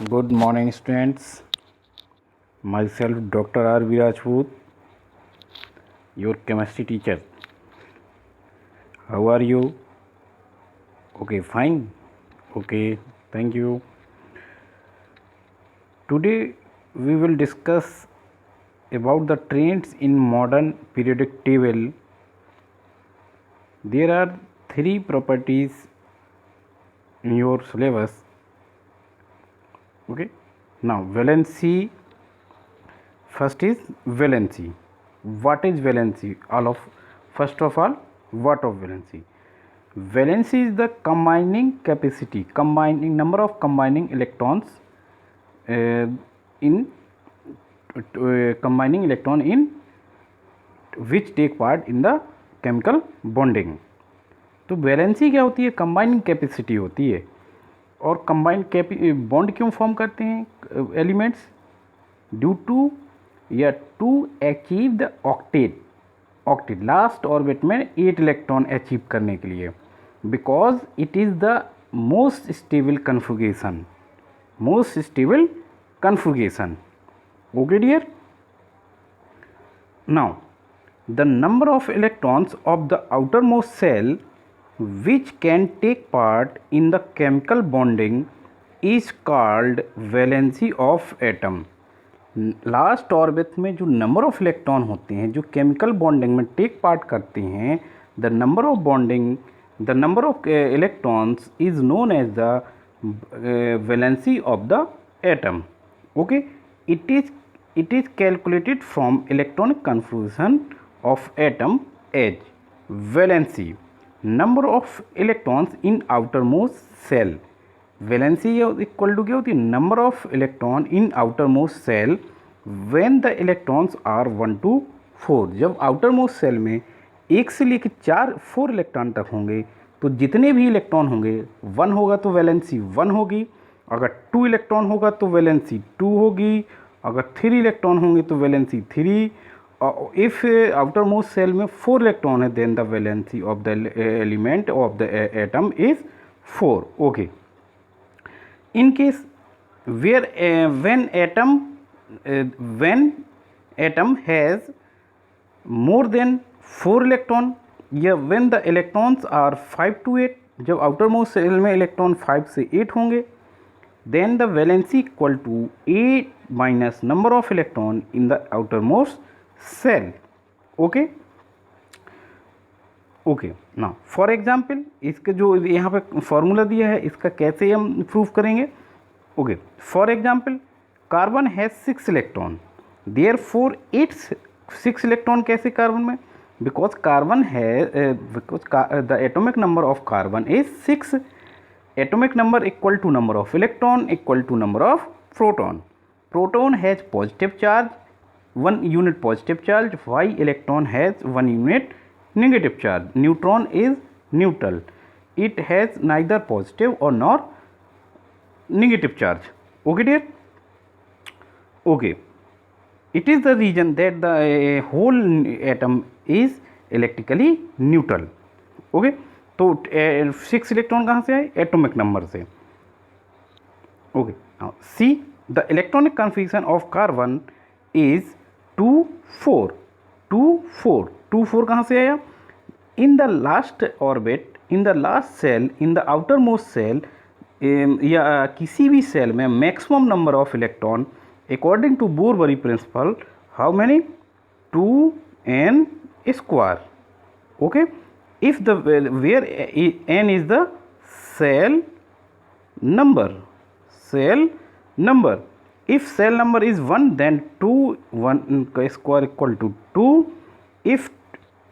Good morning, students. Myself, Dr. R. V. Rajput, your chemistry teacher. How are you? Okay, fine. Okay, thank you. Today, we will discuss about the trends in modern periodic table. There are three properties in your syllabus. Okay, now valency. First is valency. What is valency? First of all, what of valency? Valency is the combining capacity, combining number of combining electrons in combining electron in which take part in the chemical bonding. तो valency क्या होती है? Combining capacity होती है. और combined bond क्यों form करते हैं एलिमेंट्स? ड्यू टू या to achieve the octet last orbit में 8 इलेक्ट्रॉन अचीव करने के लिए, because it is the most stable configuration. Okay dear. Now the number of electrons of the outermost cell which can take part in the chemical bonding is called valency of atom. Last orbit में जो number of electron होते हैं जो chemical bonding में take part करते हैं, the number of electrons is known as the valency of the atom. Okay, it is calculated from electronic confusion of atom as valency number of electrons in outermost cell. Valency equal to क्या होती है? Number of electron in outermost cell when the electrons are 1 to 4. जब outer most cell में 1 से लेकर 4 electron तक होंगे तो जितने भी इलेक्ट्रॉन होंगे 1 होगा तो वैलेंसी 1 होगी. अगर 2 इलेक्ट्रॉन होगा तो वैलेंसी 2 होगी. अगर 3 इलेक्ट्रॉन होंगे तो valency 3. If outermost cell में 4 इलेक्ट्रॉन है then the valency of the element of the atom is 4. Okay. In case where when atom has more than 4 electron, या when the electrons are 5 to 8, जब outermost cell में electron 5 से 8 होंगे, then the valency equal to 8 minus number of electron in the outermost cell. Okay. Okay. ना for example इसके जो यहाँ पे फॉर्मूला दिया है इसका कैसे हम प्रूव करेंगे? Okay. For example carbon has 6 इलेक्ट्रॉन, देयर फोर 6 इलेक्ट्रॉन कैसे कार्बन में? बिकॉज कार्बन है the atomic number of carbon is 6. Atomic number equal to number of electron equal to number of proton. Proton has positive charge 1 unit positive charge, why electron has 1 unit negative charge. Neutron is neutral. It has neither positive or nor negative charge. Okay dear. Okay. It is the reason that the whole atom is electrically neutral. Okay. तो 6 electron कहाँ से आए? Atomic number से. Okay. Now see the electronic configuration of carbon is 2 4. 2 4 कहाँ से आया? In the last orbit, in the last shell, in the outermost shell, या किसी भी सेल में maximum number of electron according to Bohr Bury principle, how many? 2n square. Okay. If the where n is the shell number. If cell number is 1 then 1 square equal to 2. If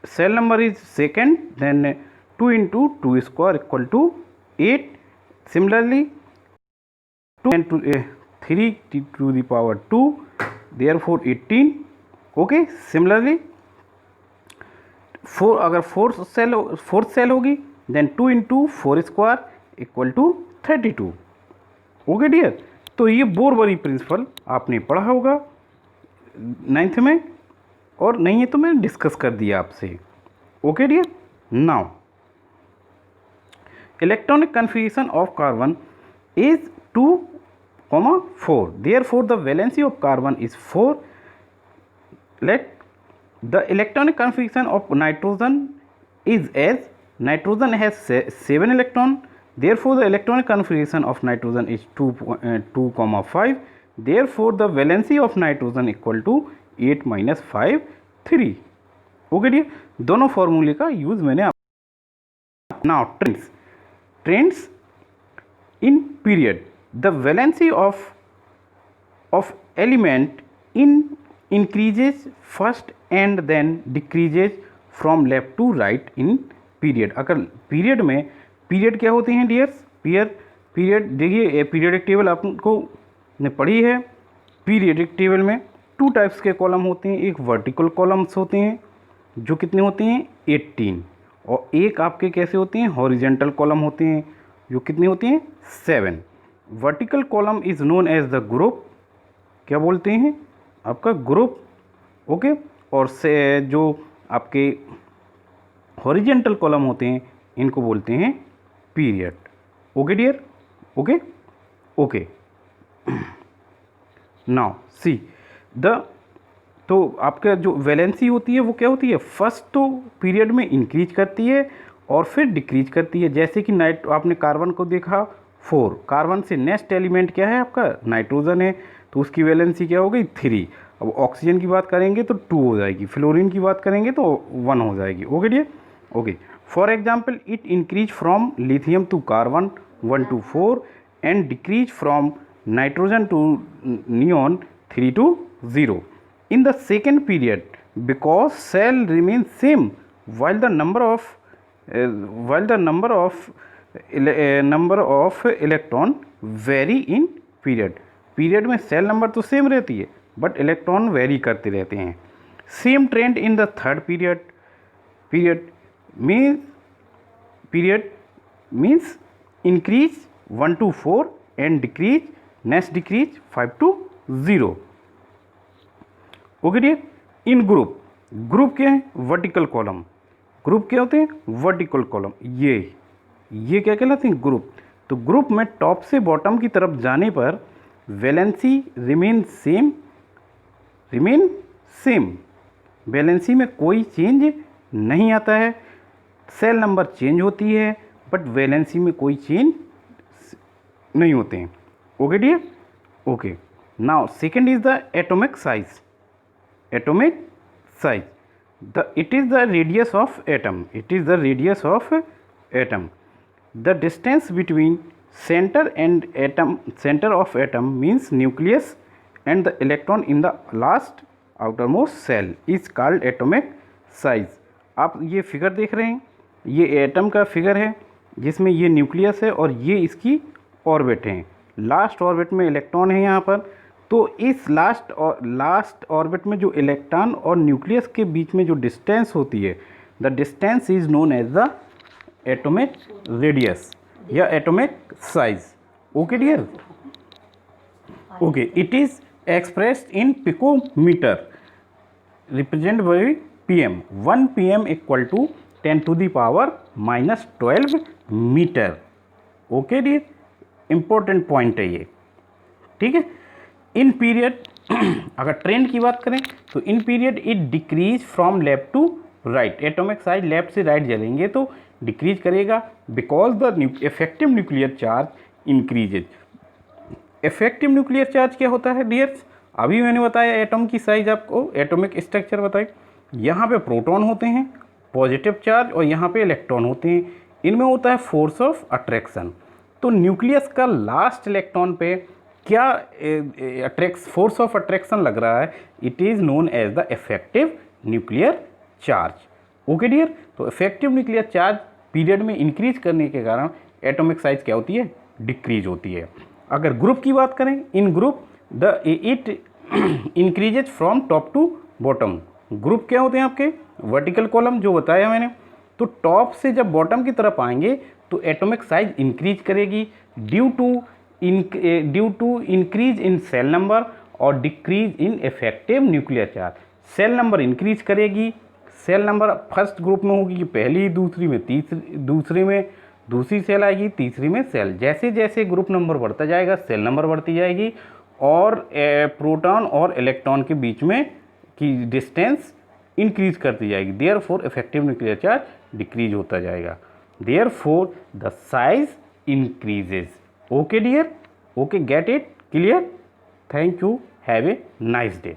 cell number is second then 2 into 2 square equal to 8. Similarly 2 and 3 to the power 2, therefore 18. Okay. Similarly 4 अगर fourth cell होगी then 2 into 4 square equal to 32. Okay dear. तो ये बोरबरी principal आपने पढ़ा होगा 9th में, और नहीं है तो मैं डिस्कस कर दिया आपसे. Okay dear. Now electronic configuration of carbon is 2 4. Therefore the valency of carbon is 4. Let the electronic configuration of nitrogen is as nitrogen has 7 electron. Therefore the electronic configuration of nitrogen is 2,5. Therefore the valency of nitrogen equal to 8 minus 5 3. Okay dear, दोनों फॉर्मूले का use मैंने now trends in period. The valency of element increases first and then decreases from left to right in period. अगर period में, period क्या होते हैं dears? Period देखिए, पीरियडिक टेबल आपको ने पढ़ी है. पीरियडिक टेबल में 2 टाइप्स के कॉलम होते हैं. एक वर्टिकल कॉलम्स होते हैं जो कितने होते हैं 18, और एक आपके कैसे होते हैं हॉरिजेंटल कॉलम होते हैं जो कितने होते हैं 7. Vertical column is known as the group. क्या बोलते हैं आपका ग्रुप. ओके. और से जो आपके हॉरिजेंटल कॉलम होते हैं इनको बोलते हैं period. Okay dear. Okay. Now see the, तो आपका जो वैलेंसी होती है वो क्या होती है, फर्स्ट तो पीरियड में इंक्रीज करती है और फिर डिक्रीज करती है. जैसे कि आपने कार्बन को देखा 4, कार्बन से नेक्स्ट एलिमेंट क्या है आपका नाइट्रोजन है, तो उसकी वैलेंसी क्या हो गई 3. अब ऑक्सीजन की बात करेंगे तो 2 हो जाएगी, फ्लोरीन की बात करेंगे तो 1 हो जाएगी. Okay dear. Okay. For example it increase from lithium to carbon 1 to 4 and decrease from nitrogen to neon 3 to 0. In the second period, because cell remains same while the number of electron vary in period. Period में cell number तो same रहती है but electron vary करते रहते हैं. Same trend in the third period means increase 1 to 4 and decrease next decrease 5 to 0. Okay dear. In group क्या है vertical column. Group क्या होते हैं वर्टिकल कॉलम. ये क्या कहलाते हैं ग्रुप. तो ग्रुप में टॉप से बॉटम की तरफ जाने पर वैलेंसी रिमेन सेम. वैलेंसी में कोई चेंज नहीं आता है. सेल नंबर चेंज होती है बट वैलेंसी में कोई चेंज नहीं होते हैं. Okay dear. Okay. Now second is the atomic size. Atomic size. It is the radius of atom. It is the radius of atom. The distance between center of atom means nucleus and the electron in the last outermost cell is called atomic size. आप ये figure देख रहे हैं, ये atom का figure है जिसमें ये न्यूक्लियस है और ये इसकी ऑर्बिट है. लास्ट ऑर्बिट में इलेक्ट्रॉन है यहाँ पर. तो इस लास्ट ऑर्बिट में जो इलेक्ट्रॉन और न्यूक्लियस के बीच में जो डिस्टेंस होती है, the distance is known as the atomic radius या atomic size. Okay dear. Okay. It is expressed in picometre represent by pm. 1 pm equal to 10⁻⁻12 metre. Okay dear. Important point है ये. ठीक है. इन पीरियड अगर trend की बात करें तो in period it decrease from left to right. Atomic size left से राइट चलेंगे तो डिक्रीज करेगा because the effective nuclear charge increases. Effective nuclear charge क्या होता है डियर्स? अभी मैंने बताया एटम की साइज, आपको एटॉमिक स्ट्रक्चर बताई. यहाँ पे प्रोटॉन होते हैं पॉजिटिव चार्ज और यहाँ पे इलेक्ट्रॉन होते हैं. इनमें होता है फोर्स ऑफ अट्रैक्शन. तो न्यूक्लियस का लास्ट इलेक्ट्रॉन पे क्या फोर्स ऑफ अट्रैक्शन लग रहा है, it is known as the effective nuclear charge. Okay dear. तो इफेक्टिव न्यूक्लियर चार्ज पीरियड में इंक्रीज करने के कारण एटॉमिक साइज क्या होती है, डिक्रीज होती है. अगर ग्रुप की बात करें, in group the it increases from top to bottom. Group क्या होते हैं आपके वर्टिकल कॉलम जो बताया मैंने. तो टॉप से जब बॉटम की तरफ आएंगे तो एटॉमिक साइज इंक्रीज करेगी due to increase in shell number और decrease in effective nuclear charge. Shell number increase करेगी. सेल नंबर फर्स्ट ग्रुप में होगी कि पहली, दूसरी में तीसरी, दूसरे में दूसरी सेल आएगी, तीसरी में सेल। जैसे जैसे ग्रुप नंबर बढ़ता जाएगा सेल नंबर बढ़ती जाएगी और प्रोटॉन और इलेक्ट्रॉन के बीच में की डिस्टेंस इंक्रीज करती जाएगी। Therefore effective nuclear charge decrease होता जाएगा। Therefore the size increases. Okay dear, okay, get it clear? Thank you, have a nice day.